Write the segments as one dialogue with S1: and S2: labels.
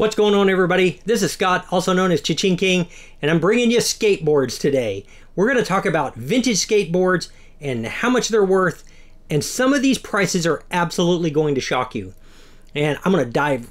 S1: What's going on, everybody? This is Scott, also known as Cha-Ching King, and I'm bringing you skateboards today. We're going to talk about vintage skateboards and how much they're worth, and some of these prices are absolutely going to shock you. And I'm going to dive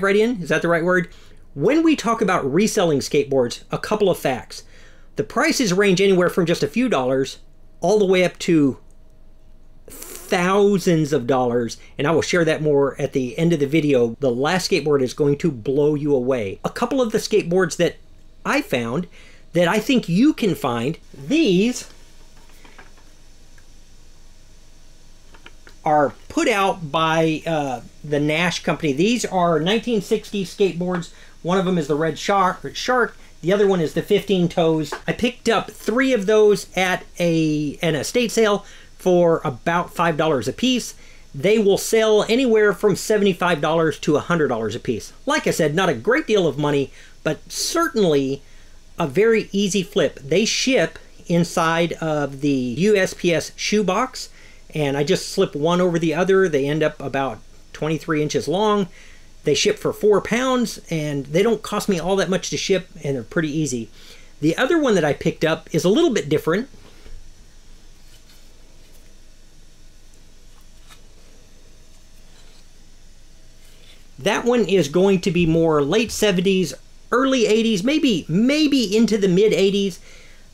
S1: right in. Is that the right word? When we talk about reselling skateboards, a couple of facts. The prices range anywhere from just a few dollars all the way up to thousands of dollars, and I will share that more at the end of the video. The last skateboard is going to blow you away. A couple of the skateboards that I found that I think you can find, these are put out by the Nash company. These are 1960 skateboards. One of them is the Red Shark. The other one is the 15 Toes. I picked up 3 of those at an estate sale for about $5 a piece. They will sell anywhere from $75 to $100 a piece. Like I said, not a great deal of money, but certainly a very easy flip. They ship inside of the USPS shoebox, and I just slip one over the other. They end up about 23 inches long. They ship for 4 pounds, and they don't cost me all that much to ship, and they're pretty easy. The other one that I picked up is a little bit different. That one is going to be more late 70s, early 80s, maybe into the mid 80s.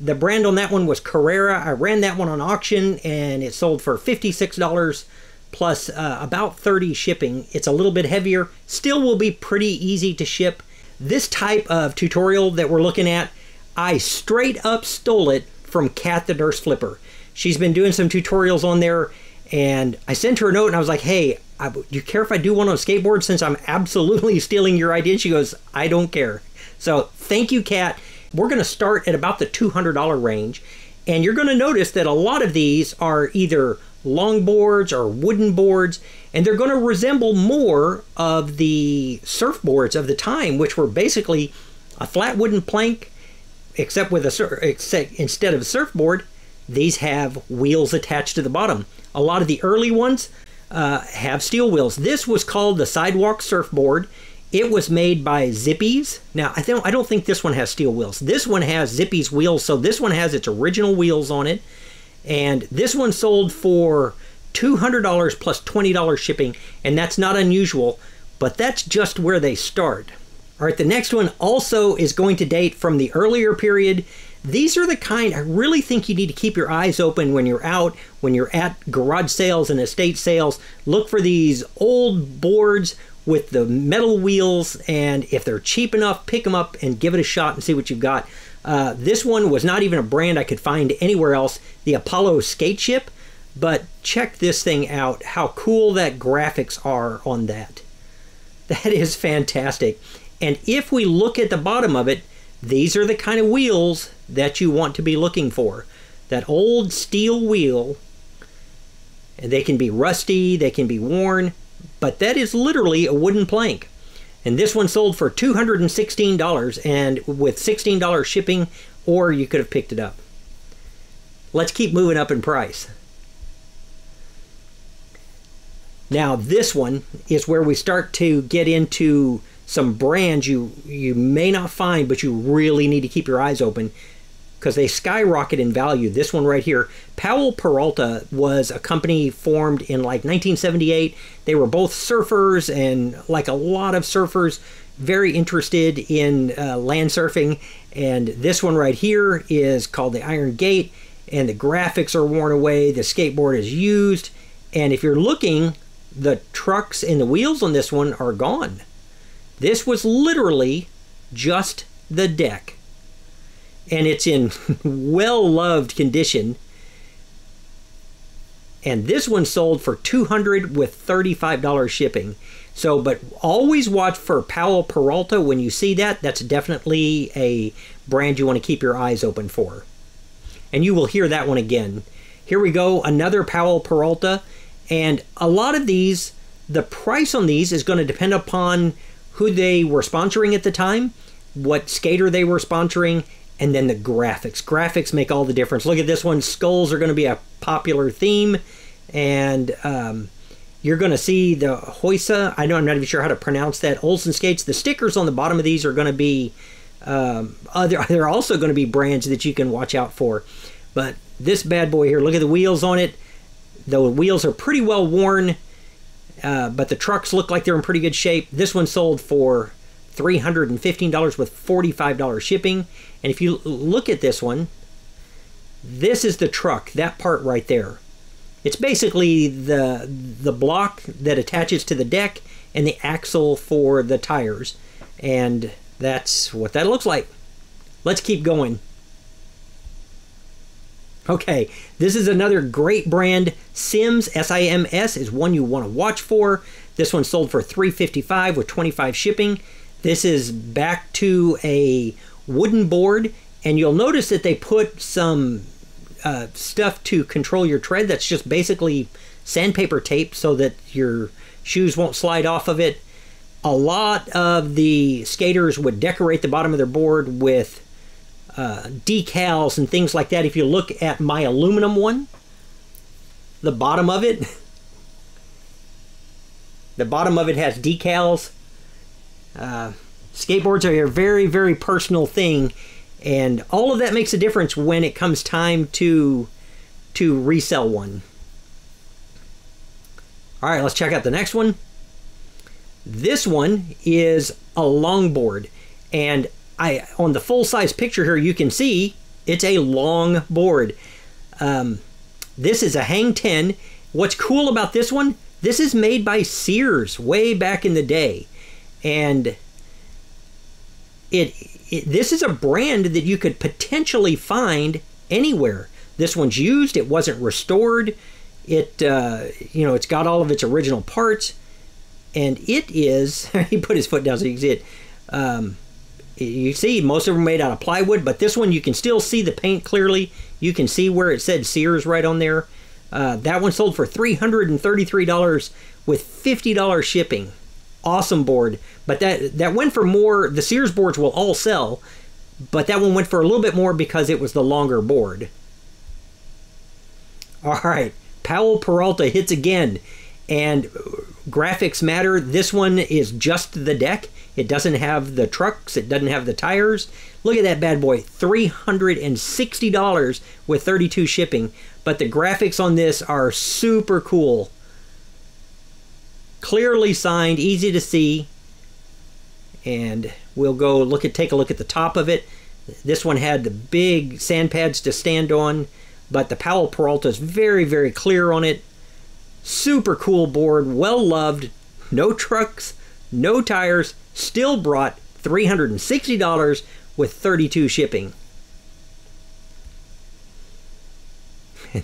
S1: The brand on that one was Carrera. I ran that one on auction and it sold for $56 plus about $30 shipping. It's a little bit heavier, still will be pretty easy to ship. This type of tutorial that we're looking at, I straight up stole it from Kat the Nurse Flipper. She's been doing some tutorials on there, and I sent her a note and I was like, hey, do you care if I do one on skateboard since I'm absolutely stealing your idea? And she goes, I don't care. So thank you, Kat. We're going to start at about the $200 range. And you're going to notice that a lot of these are either long boards or wooden boards. And they're going to resemble more of the surfboards of the time, which were basically a flat wooden plank, except with instead of a surfboard, these have wheels attached to the bottom. A lot of the early ones have steel wheels. This was called the Sidewalk Surfboard. It was made by Zippy's. Now, I don't think this one has steel wheels. This one has Zippy's wheels, so this one has its original wheels on it. And this one sold for $200 plus $20 shipping, and that's not unusual, but that's just where they start. All right, the next one also is going to date from the earlier period. These are the kind I really think you need to keep your eyes open when you're out, when you're at garage sales and estate sales. Look for these old boards with the metal wheels, and if they're cheap enough, pick them up and give it a shot and see what you've got. This one was not even a brand I could find anywhere else, the Apollo Skate Ship, but check this thing out, how cool that graphics are on that. That is fantastic. And if we look at the bottom of it, these are the kind of wheels that you want to be looking for. That old steel wheel, and they can be rusty, they can be worn, but that is literally a wooden plank. And this one sold for $216, and with $16 shipping, or you could have picked it up. Let's keep moving up in price. Now this one is where we start to get into some brands you may not find, but you really need to keep your eyes open because they skyrocket in value. This one right here, Powell Peralta, was a company formed in like 1978. They were both surfers, and like a lot of surfers, very interested in land surfing. And this one right here is called the Iron Gate, and the graphics are worn away. The skateboard is used. And if you're looking, the trucks and the wheels on this one are gone. This was literally just the deck, and it's in well-loved condition. And this one sold for $200 with $35 shipping. So, but always watch for Powell Peralta. When you see that, that's definitely a brand you want to keep your eyes open for. And you will hear that one again. Here we go, another Powell Peralta. And a lot of these, the price on these is going to depend upon who they were sponsoring at the time, what skater they were sponsoring, and then the graphics. Graphics make all the difference. Look at this one. Skulls are going to be a popular theme, and You're going to see the Hoisa. I know I'm not even sure how to pronounce that. Olsen skates. The stickers on the bottom of these are going to be they're also going to be brands that you can watch out for. But this bad boy here, look at the wheels on it. The wheels are pretty well worn, but the trucks look like they're in pretty good shape. This one sold for $315 with $45 shipping. And if you look at this one, this is the truck, that part right there. It's basically the block that attaches to the deck and the axle for the tires. And that's what that looks like. Let's keep going. Okay, this is another great brand. Sims, S-I-M-S, is one you want to watch for. This one sold for $355 with $25 shipping. This is back to a wooden board, and you'll notice that they put some stuff to control your tread. That's just basically sandpaper tape so that your shoes won't slide off of it. A lot of the skaters would decorate the bottom of their board with decals and things like that. If you look at my aluminum one, the bottom of it has decals. Skateboards are a very, very personal thing, and all of that makes a difference when it comes time to resell one. All right, let's check out the next one. This one is a longboard, and on the full-size picture here, you can see it's a long board. This is a Hang 10. What's cool about this one, this is made by Sears way back in the day. And this is a brand that you could potentially find anywhere. This one's used. It wasn't restored. It's got all of its original parts. And it is, he put his foot down so you can see it. You see, most of them are made out of plywood, but this one you can still see the paint clearly. You can see where it said Sears right on there. That one sold for $333 with $50 shipping. Awesome board. But that went for more. The Sears boards will all sell, but that one went for a little bit more because it was the longer board. All right, Powell Peralta hits again. And graphics matter. This one is just the deck. It doesn't have the trucks. It doesn't have the tires. Look at that bad boy. $360 with $32 shipping. But the graphics on this are super cool. Clearly signed, easy to see. And we'll go take a look at the top of it. This one had the big sand pads to stand on, but the Powell Peralta is very, very clear on it. Super cool board, well loved, no trucks, no tires, still brought $360 with $32 shipping.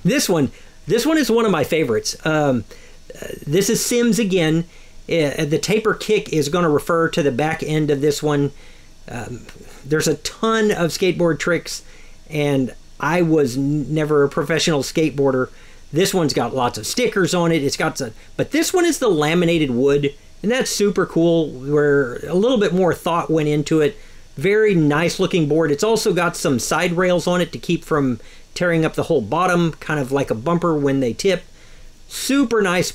S1: This one is one of my favorites. This is Sims again. The taper kick is going to refer to the back end of this one. There's a ton of skateboard tricks, and I was never a professional skateboarder. This one's got lots of stickers on it. But this one is the laminated wood, and that's super cool, where a little bit more thought went into it. Very nice looking board. It's also got some side rails on it to keep from tearing up the whole bottom, kind of like a bumper when they tip. Super nice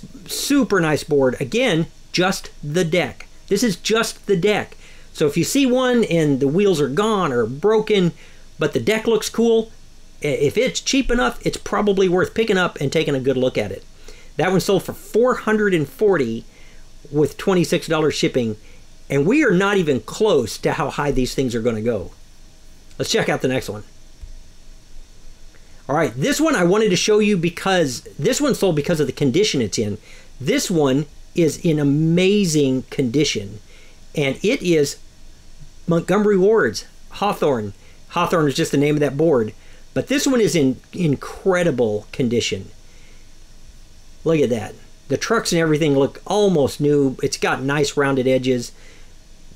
S1: board. Again, just the deck. This is just the deck. So if you see one and the wheels are gone or broken, but the deck looks cool, if it's cheap enough, it's probably worth picking up and taking a good look at it. That one sold for $440 with $26 shipping, and we are not even close to how high these things are going to go. Let's check out the next one. All right, this one I wanted to show you because this one sold because of the condition it's in. This one is in amazing condition, and it is Montgomery Ward's Hawthorne. Hawthorne is just the name of that board. But this one is in incredible condition. Look at that. The trucks and everything look almost new. It's got nice rounded edges.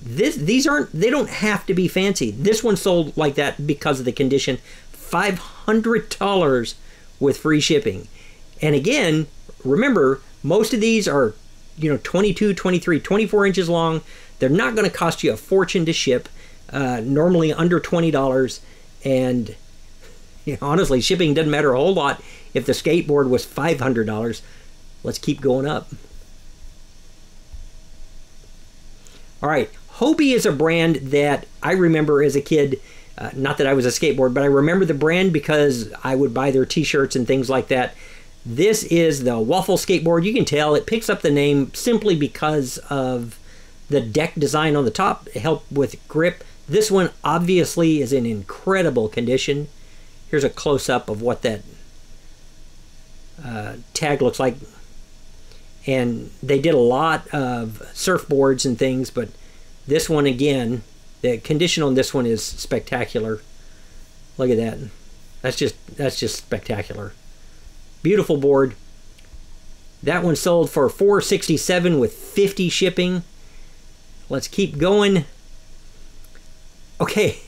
S1: They don't have to be fancy. This one sold like that because of the condition. $500 with free shipping. And again, remember, most of these are 22, 23, 24 inches long. They're not going to cost you a fortune to ship. Normally under $20. And honestly, shipping doesn't matter a whole lot if the skateboard was $500. Let's keep going up. All right, Hobie is a brand that I remember as a kid. Not that I was a skateboard, but I remember the brand because I would buy their t-shirts and things like that. This is the Waffle Skateboard. You can tell it picks up the name simply because of the deck design on the top. It helped with grip. This one obviously is in incredible condition. Here's a close-up of what that tag looks like. And they did a lot of surfboards and things, but this one again, the condition on this one is spectacular. Look at that. That's just spectacular. Beautiful board. That one sold for $467 with 50 shipping. Let's keep going. Okay,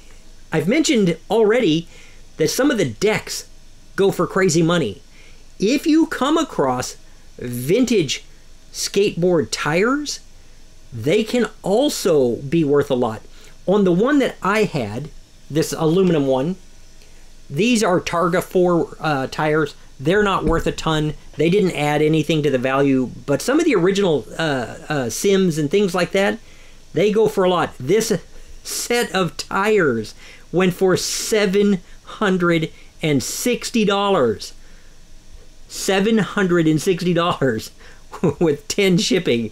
S1: I've mentioned already that some of the decks go for crazy money. If you come across vintage skateboard tires, they can also be worth a lot. On the one that I had, this aluminum one, these are Targa 4 tires. They're not worth a ton. They didn't add anything to the value, but some of the original Sims and things like that, they go for a lot. This set of tires went for $760. $760 with 10 shipping.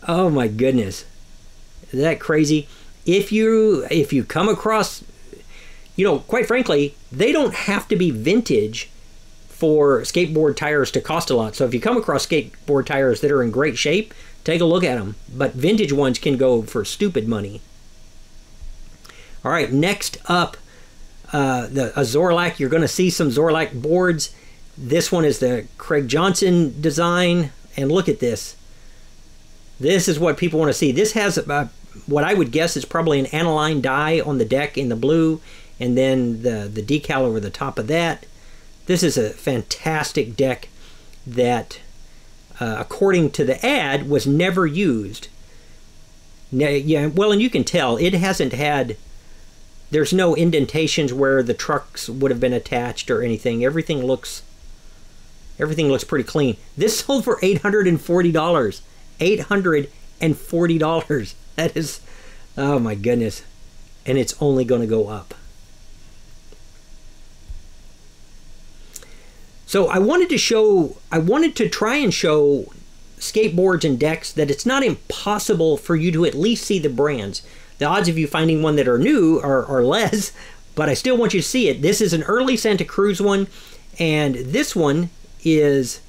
S1: Oh my goodness. Is that crazy? If you come across, you know, quite frankly, they don't have to be vintage for skateboard tires to cost a lot. So if you come across skateboard tires that are in great shape, take a look at them. But vintage ones can go for stupid money. All right, next up, a Zorlak. You're going to see some Zorlak boards. This one is the Craig Johnson design. And look at this. This is what people want to see. This has what I would guess is probably an aniline dye on the deck in the blue, and then the decal over the top of that. This is a fantastic deck that, according to the ad, was never used. Yeah, well, and you can tell it hasn't had, there's no indentations where the trucks would have been attached or anything. Everything looks pretty clean. This sold for $840. $840. That is, oh my goodness. And it's only going to go up. So I wanted to try and show skateboards and decks that it's not impossible for you to at least see the brands. The odds of you finding one that are new are less, but I still want you to see it. This is an early Santa Cruz one, and this one is,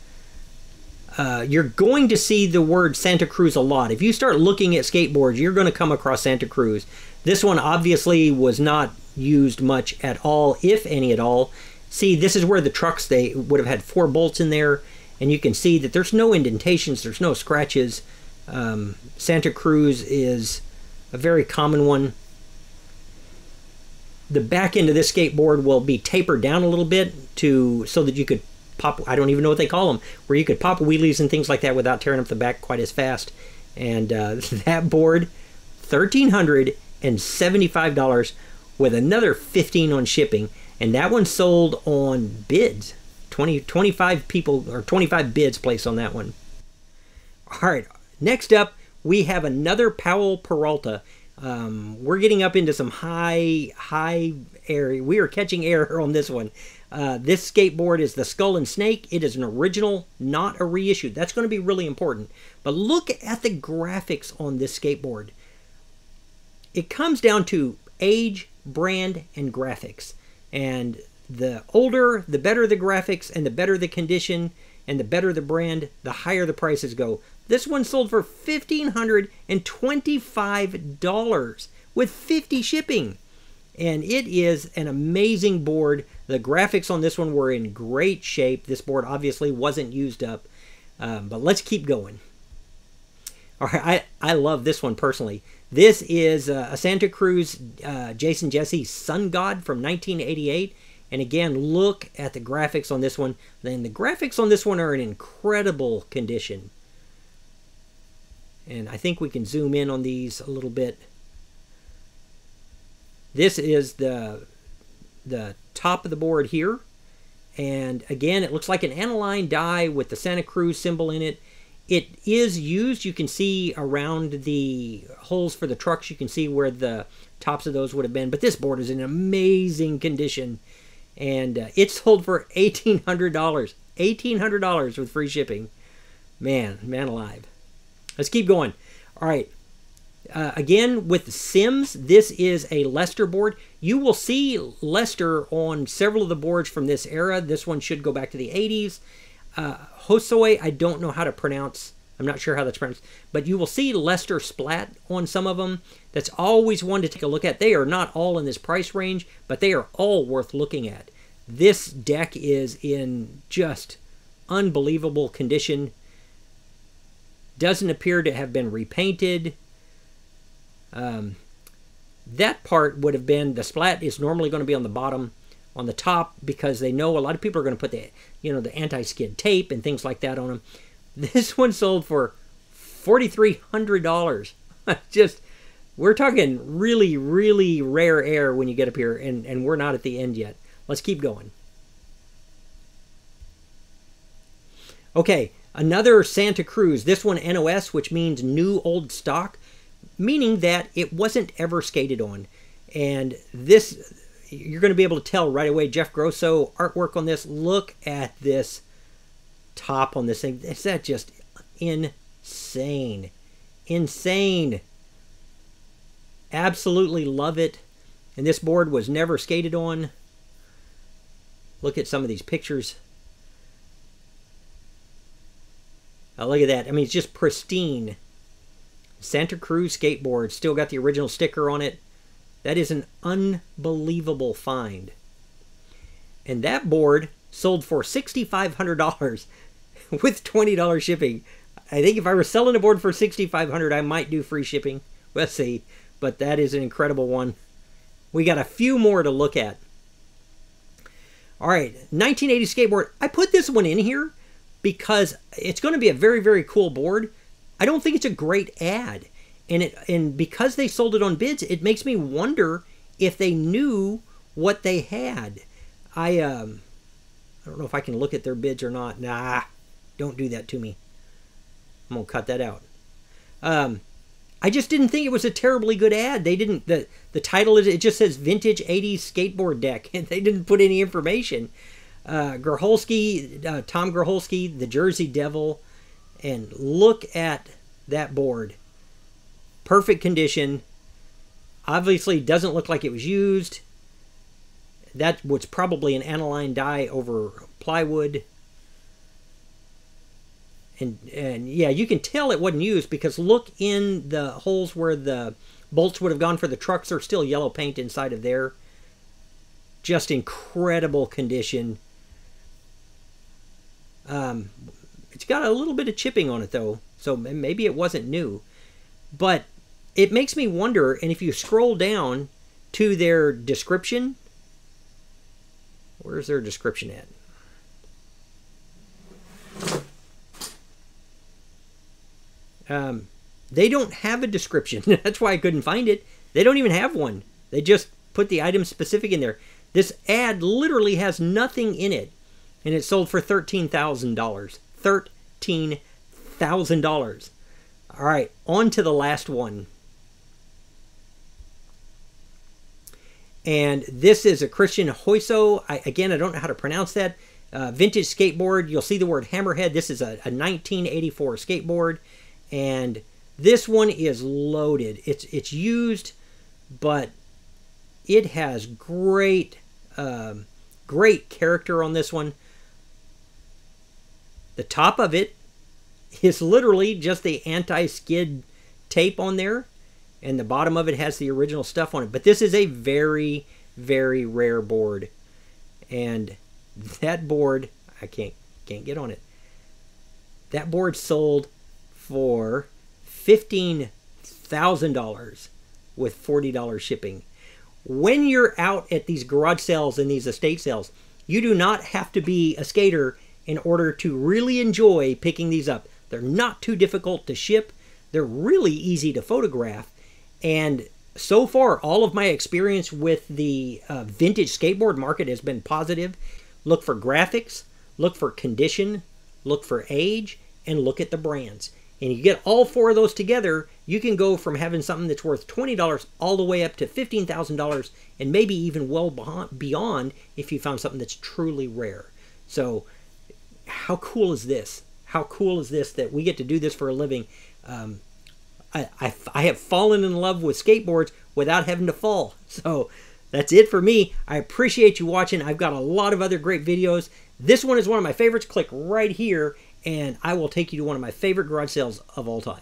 S1: you're going to see the word Santa Cruz a lot. If you start looking at skateboards, you're going to come across Santa Cruz. This one obviously was not used much at all, if any at all. See, this is where the trucks, they would have had 4 bolts in there, and you can see that there's no indentations, there's no scratches. Santa Cruz is a very common one. The back end of this skateboard will be tapered down a little bit so that you could pop, I don't even know what they call them, where you could pop wheelies and things like that without tearing up the back quite as fast. And that board, $1,375 with another $15 on shipping. And that one sold on bids. 25 people, or 25 bids placed on that one. All right, next up, we have another Powell Peralta. We're getting up into some high area. We are catching air on this one. This skateboard is the Skull and Snake. It is an original, not a reissue. That's going to be really important. But look at the graphics on this skateboard. It comes down to age, brand, and graphics. And the older, the better the graphics, and the better the condition, and the better the brand, the higher the prices go. This one sold for $1,525 with 50 shipping. And it is an amazing board. The graphics on this one were in great shape. This board obviously wasn't used up. But let's keep going. All right, I love this one personally. This is a Santa Cruz Jason Jesse Sun God from 1988. And again, look at the graphics on this one. Then the graphics on this one are in incredible condition. And I think we can zoom in on these a little bit. This is the top of the board here. And again, it looks like an aniline dye with the Santa Cruz symbol in it. It is used. You can see around the holes for the trucks, you can see where the tops of those would have been. But this board is in amazing condition. And it's sold for $1,800. $1,800 with free shipping. Man alive. Let's keep going. All right. Again, with the Sims, this is a Lester board. You will see Lester on several of the boards from this era. This one should go back to the 80s. Hosoi, I don't know how to pronounce. I'm not sure how that's pronounced. But you will see Lester Splat on some of them. That's always one to take a look at. They are not all in this price range, but they are all worth looking at. This deck is in just unbelievable condition. Doesn't appear to have been repainted. That part would have been, the splat is normally going to be on the bottom. On the top, because they know a lot of people are going to put the, the anti-skid tape and things like that on them. This one sold for $4,300. Just, we're talking really, really rare air when you get up here, and we're not at the end yet. Let's keep going. Okay, another Santa Cruz. This one NOS, which means new old stock, meaning that it wasn't ever skated on. And this, you're going to be able to tell right away. Jeff Grosso artwork on this. Look at this top on this thing. Is that just insane? Insane. Absolutely love it. And this board was never skated on. Look at some of these pictures. Oh, look at that. I mean, it's just pristine. Santa Cruz skateboard. Still got the original sticker on it. That is an unbelievable find. And that board sold for $6,500 with $20 shipping. I think if I were selling a board for $6,500, I might do free shipping. We'll see. But that is an incredible one. We got a few more to look at. All right, 1980 skateboard. I put this one in here because it's going to be a very, very cool board. I don't think it's a great ad. And because they sold it on bids, it makes me wonder if they knew what they had. I don't know if I can look at their bids or not. Nah, don't do that to me. I'm going to cut that out. I just didn't think it was a terribly good ad. They didn't, the title, it just says Vintage 80s Skateboard Deck, and they didn't put any information. Grholski, Tom Grholski, the Jersey Devil, and look at that board. Perfect condition. Obviously doesn't look like it was used. That was probably an aniline dye over plywood. And yeah, you can tell it wasn't used because look in the holes where the bolts would have gone for the trucks. There's still yellow paint inside of there. Just incredible condition. It's got a little bit of chipping on it though, so maybe it wasn't new. But it makes me wonder, and if you scroll down to their description, where's their description at? They don't have a description. That's why I couldn't find it. They don't even have one. They just put the item specific in there. This ad literally has nothing in it, and it sold for $13,000. $13,000. All right, on to the last one. And this is a Christian Hoiso. Again, I don't know how to pronounce that. Vintage skateboard. You'll see the word hammerhead. This is a 1984 skateboard. And this one is loaded. It's used, but it has great character on this one. The top of it is literally just the anti-skid tape on there, and the bottom of it has the original stuff on it. But this is a very, very rare board, and that board, I can't get on it. That board sold for $15,000 with $40 shipping. When you're out at these garage sales and these estate sales, you do not have to be a skater in order to really enjoy picking these up. They're not too difficult to ship. They're really easy to photograph. And so far, all of my experience with the vintage skateboard market has been positive. Look for graphics, look for condition, look for age, and look at the brands. And you get all four of those together, you can go from having something that's worth $20 all the way up to $15,000 and maybe even well beyond if you found something that's truly rare. So how cool is this? How cool is this that we get to do this for a living? I have fallen in love with skateboards without having to fall. So that's it for me. I appreciate you watching. I've got a lot of other great videos. This one is one of my favorites. Click right here and I will take you to one of my favorite garage sales of all time.